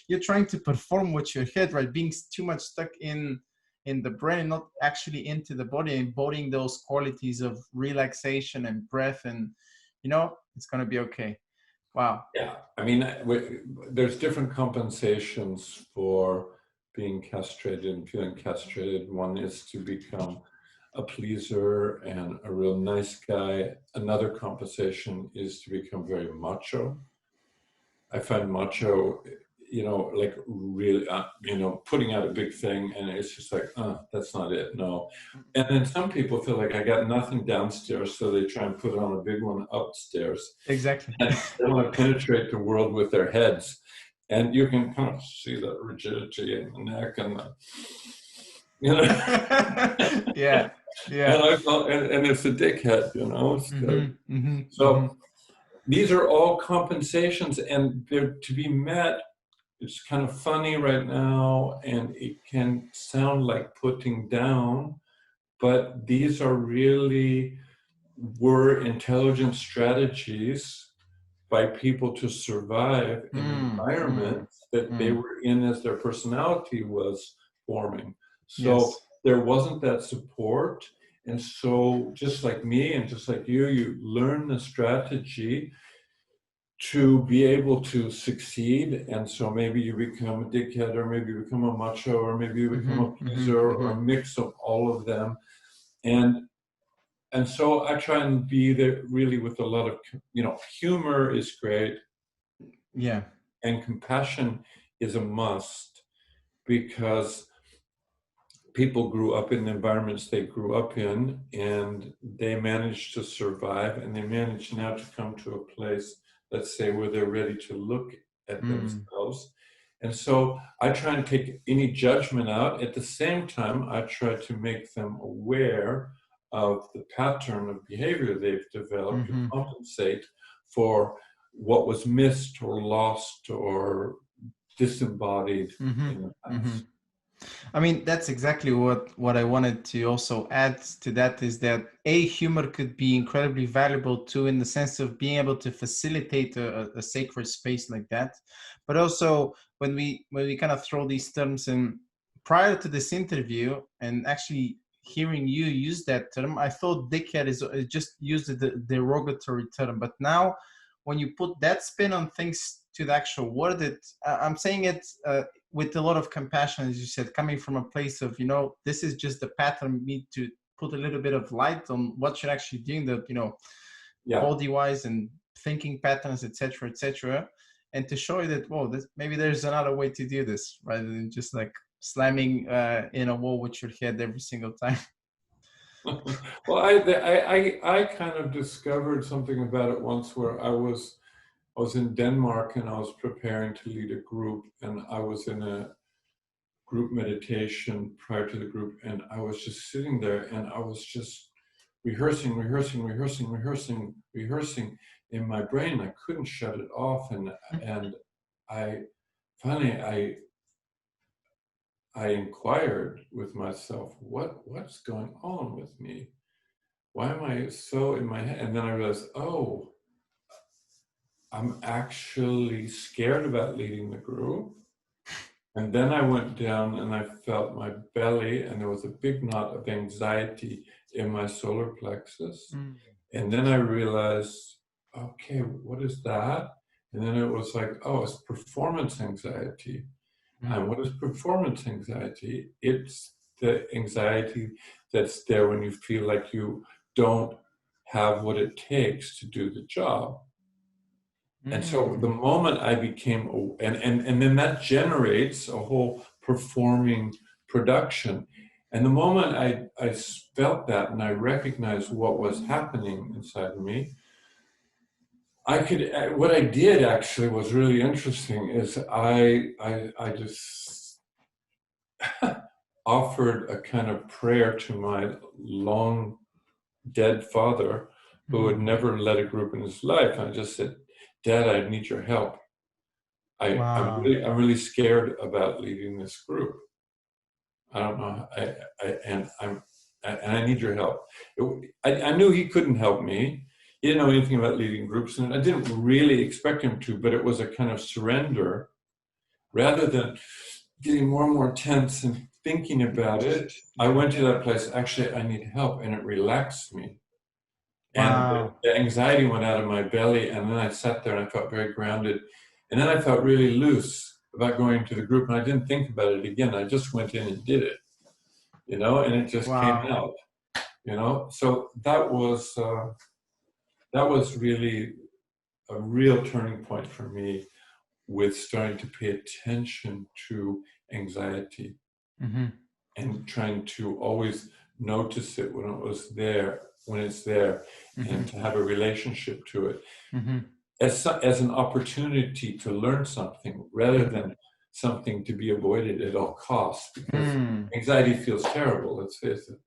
you're trying to perform with your head, right? Being too much stuck in the brain and not actually into the body, embodying those qualities of relaxation and breath, and it's going to be okay. Wow. Yeah, I mean, there's different compensations for being castrated and feeling castrated. One is to become a pleaser and a real nice guy. Another compensation is to become very macho. I find macho, like really, putting out a big thing, and it's just like, that's not it, no. And then some people feel like I got nothing downstairs, so they try and put on a big one upstairs. Exactly. And they want to penetrate the world with their heads. And you can kind of see that rigidity in the neck and Yeah. And it's a dickhead, So these are all compensations, and they're to be met. It's kind of funny right now, and it can sound like putting down, but these were intelligent strategies by people to survive in environments that they were in as their personality was forming. So there wasn't that support. And so just like me and just like you learn the strategy to be able to succeed. And so maybe you become a dickhead, or maybe you become a macho, or maybe you become a pleaser, or a mix of all of them. And so I try and be there really with a lot of, humor is great. Yeah. And compassion is a must, because people grew up in the environments they grew up in, and they managed to survive, and they manage now to come to a place, let's say, where they're ready to look at themselves. And so I try and take any judgment out. At the same time, I try to make them aware of the pattern of behavior they've developed to compensate for what was missed or lost or disembodied in the past. I mean, that's exactly what I wanted to also add to that, is that humor could be incredibly valuable too, in the sense of being able to facilitate a sacred space like that. But also when we kind of throw these terms in prior to this interview, and actually hearing you use that term, I thought dickhead is just used the derogatory term. But now when you put that spin on things to the actual word, I'm saying it with a lot of compassion, as you said, coming from a place of, this is just the pattern. We need to put a little bit of light on what you're actually doing, body-wise and thinking patterns, etc., etc., and to show you that, maybe there's another way to do this, rather than just like slamming in a wall with your head every single time. Well, I kind of discovered something about it once, where I was in Denmark, and I was preparing to lead a group, and I was in a group meditation prior to the group, and I was just sitting there, and I was just rehearsing in my brain. I couldn't shut it off, and I finally inquired with myself, what's going on with me? Why am I so in my head? And then I realized, I'm actually scared about leading the group. And then I went down and I felt my belly, and there was a big knot of anxiety in my solar plexus. And then I realized, okay, what is that? And then it was like, it's performance anxiety. And what is performance anxiety? It's the anxiety that's there when you feel like you don't have what it takes to do the job. And so the moment I became, and then that generates a whole performing production. And the moment I felt that, and I recognized what was happening inside of me, what I did actually was really interesting, is I just offered a kind of prayer to my long dead father, who had never led a group in his life. And I just said, Dad, I need your help. I'm really scared about leading this group. I don't know, and I need your help. I knew he couldn't help me. He didn't know anything about leading groups, and I didn't really expect him to. But it was a kind of surrender rather than getting more and more tense and thinking about it, I went to that place, actually, I need help, and it relaxed me. And Wow. the anxiety went out of my belly, and then I sat there and I felt very grounded. And then I felt really loose about going to the group, and I didn't think about it again. I just went in and did it, and it just came Wow. out, So that was really a real turning point for me with starting to pay attention to anxiety Mm-hmm. and trying to always notice it when it's there, Mm-hmm. and to have a relationship to it Mm-hmm. as an opportunity to learn something rather than something to be avoided at all costs, because Mm. anxiety feels terrible, let's face it.